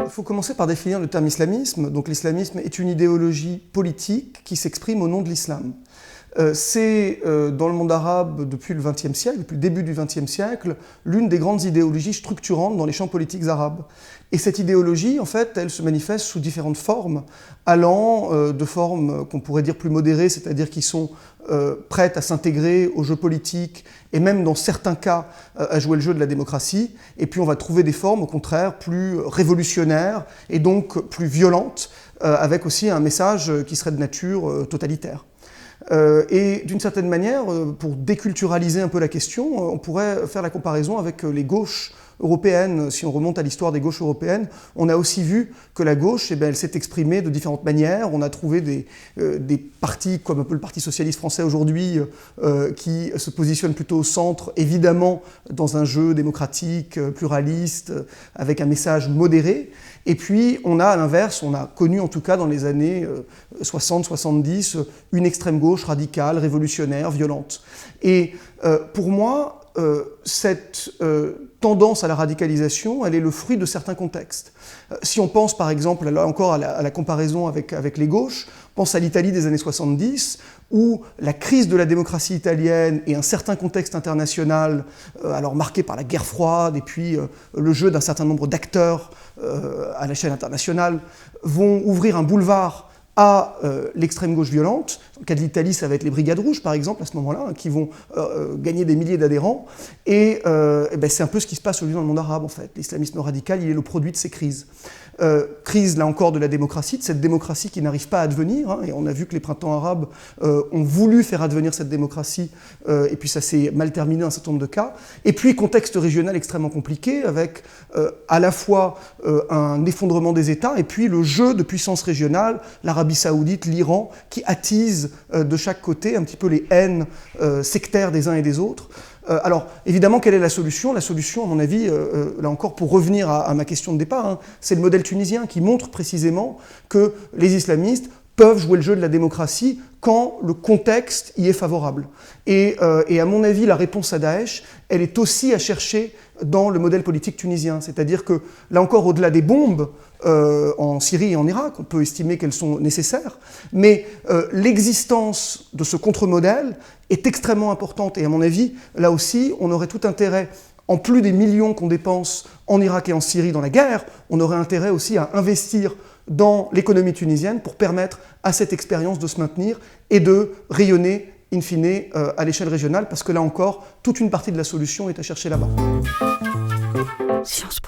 Il faut commencer par définir le terme islamisme. Donc l'islamisme est une idéologie politique qui s'exprime au nom de l'islam. C'est dans le monde arabe depuis le XXe siècle, depuis le début du XXe siècle, l'une des grandes idéologies structurantes dans les champs politiques arabes. Et cette idéologie, en fait, elle se manifeste sous différentes formes, allant de formes qu'on pourrait dire plus modérées, c'est-à-dire qui sont prêtes à s'intégrer au jeu politique et même dans certains cas à jouer le jeu de la démocratie. Et puis on va trouver des formes au contraire plus révolutionnaires et donc plus violentes, avec aussi un message qui serait de nature totalitaire. Et d'une certaine manière, pour déculturaliser un peu la question, on pourrait faire la comparaison avec les gauches européennes. Si on remonte à l'histoire des gauches européennes, on a aussi vu que la gauche, elle s'est exprimée de différentes manières. On a trouvé des partis, comme un peu le Parti socialiste français aujourd'hui, qui se positionnent plutôt au centre, évidemment dans un jeu démocratique, pluraliste, avec un message modéré. Et puis, on a à l'inverse, on a connu en tout cas dans les années 60-70, une extrême gauche radicale, révolutionnaire, violente. Et pour moi, cette tendance à la radicalisation, elle est le fruit de certains contextes. Si on pense par exemple, là encore à la comparaison avec les gauches, on pense à l'Italie des années 70, où la crise de la démocratie italienne et un certain contexte international, alors marqué par la guerre froide et puis le jeu d'un certain nombre d'acteurs à l'échelle internationale, vont ouvrir un boulevard à l'extrême gauche violente. Dans le cas de l'Italie, ça va être les Brigades Rouges, par exemple, à ce moment-là, qui vont gagner des milliers d'adhérents. Et c'est un peu ce qui se passe aujourd'hui dans le monde arabe, en fait. L'islamisme radical, il est le produit de ces crises. Crise, là encore, de la démocratie, de cette démocratie qui n'arrive pas à advenir. Hein, et on a vu que les printemps arabes ont voulu faire advenir cette démocratie, et puis ça s'est mal terminé dans un certain nombre de cas. Et puis, contexte régional extrêmement compliqué, avec à la fois un effondrement des États, et puis le jeu de puissances régionales, l'Arabie saoudite, l'Iran, qui attisent de chaque côté un petit peu les haines sectaires des uns et des autres. Alors, évidemment, quelle est la solution? La solution, à mon avis, là encore, pour revenir à ma question de départ, hein, c'est le modèle tunisien qui montre précisément que les islamistes peuvent jouer le jeu de la démocratie quand le contexte y est favorable. Et à mon avis, la réponse à Daesh, elle est aussi à chercher dans le modèle politique tunisien. C'est-à-dire que, là encore, au-delà des bombes, en Syrie et en Irak, on peut estimer qu'elles sont nécessaires, mais l'existence de ce contre-modèle est extrêmement importante. Et à mon avis, là aussi, on aurait tout intérêt, en plus des millions qu'on dépense en Irak et en Syrie dans la guerre, on aurait intérêt aussi à investir dans l'économie tunisienne pour permettre à cette expérience de se maintenir et de rayonner, in fine, à l'échelle régionale, parce que là encore, toute une partie de la solution est à chercher là-bas. Sciences Po.